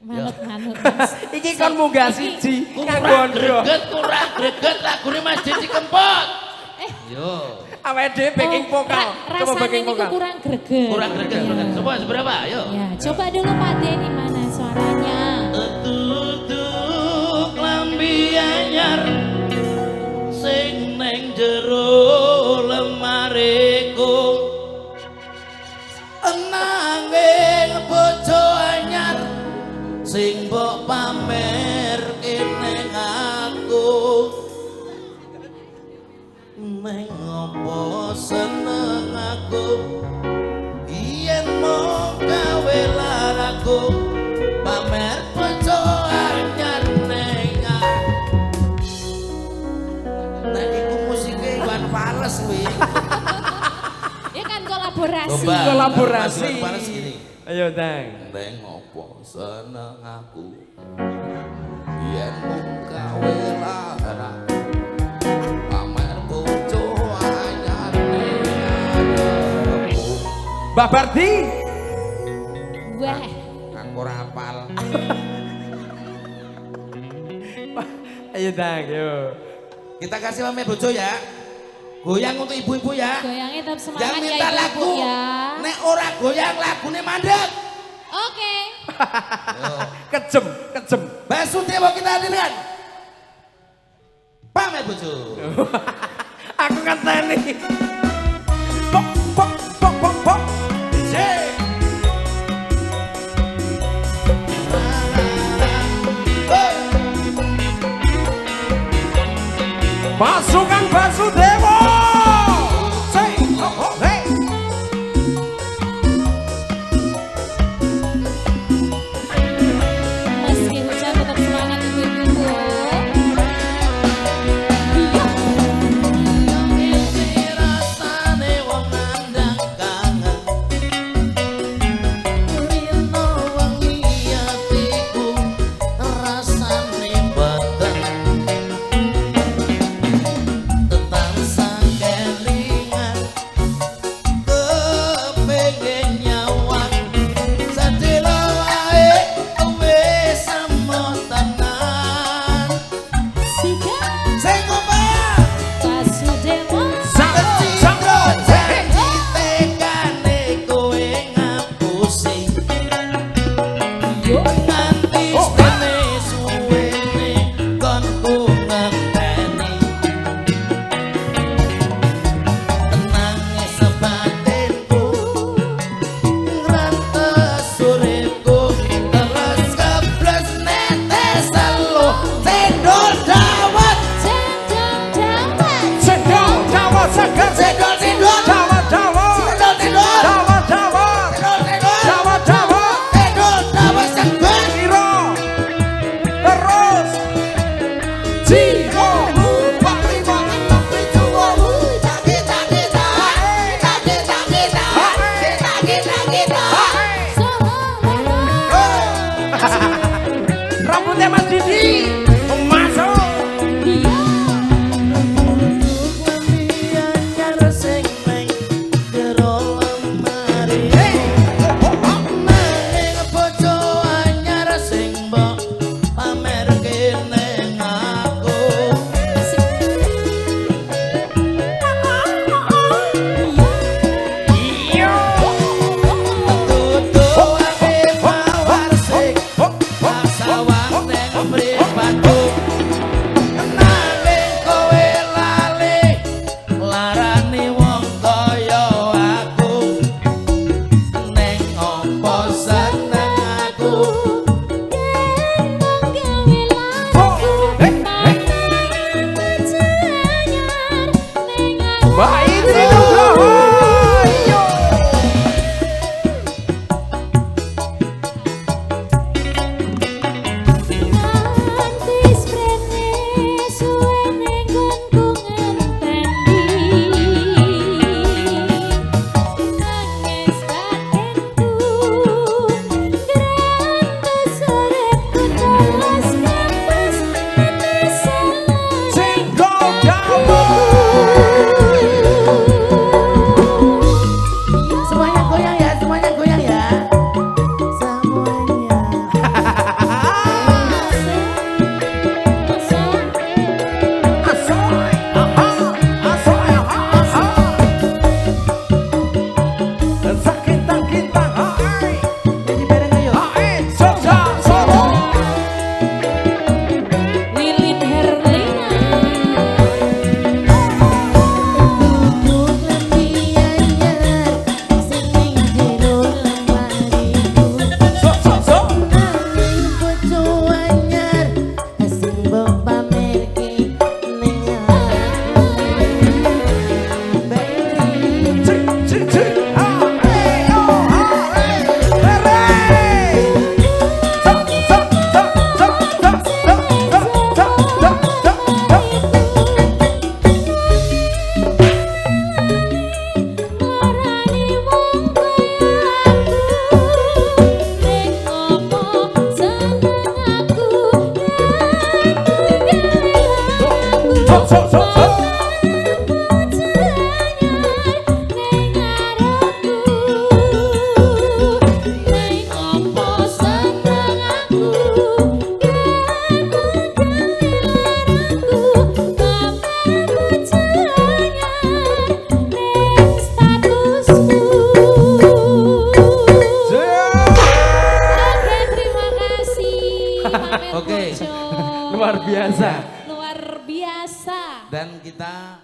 Manut-manut Mas. Iki kon munggah siji. Kurang greget lagune Mas Didi Kempot. Yo. Awake dhewe backing vokal. Coba backing vokal. Kurang greget. Kurang greget. Coba seberapa? Ayo. Ya, coba dulu Pak Denny mana suaranya. Tutuk lambi anyar sing neng jero lemariku nanging bojo anyar sing mbok pamer ning aku neng opo seneng aku yen mau gawe laraku pamer bojo anyar ning nek iku musike Iwan Fals kuwi Ya kan kolaborasi. Kolaborasi. Iwan Fals gini Ayo Dang. neng opo seneng aku yen mau gawe laraku pamer bojo anyar ning aku Mbak Bardi. Wah. aku ora apal. Ayo Dang, yo. Kita kasih pamer bojo ya. Goyang untuk ibu-ibu ya. Goyangnya tetap semangat Yang ya minta lagu. ibu-ibu ya. Nek ora goyang lagune mandek. Oke. Kejem, kejem. Basudewa kita hadirkan. Pamer bojo. Aku ngenteni. Pok pok pok pok pok. DJ. Pasukan Basudewa. Say, oh, oh, hey. Meski hujan tetap semangat ibu-ibu. Iya. Iki rasane wong nandang kangen. Rino wengi atiku rasane beten. Tetap sakelingan kepengin nyawang. Sadelo wae wis semotenan. Siga Sing ngomong Basudewa. Sambo, hey. tekane kowe ngapusi nganti stene suwene kon ku ngenteni nangis batinku ngrantes uripku terus kebles netes selo cendol dawet Cendol dawet. Cendol Jawa seger. cendol cendol Jawa Jawa. cendol cendol Jawa Jawa. Jawa Jawa. cendol dawet seger Iro. Terus. Ciro. Lupa lima enam tujuh wolu kita kita kita kita kita kita kita Rambutnya Mas Didi. Masuk. Larane wong kaya aku neng opo seneng aku Mbak Indri Nugroho. Yo. Sok, sok, sok, sok. Oke, Luar biasa. luar biasa. Dan kita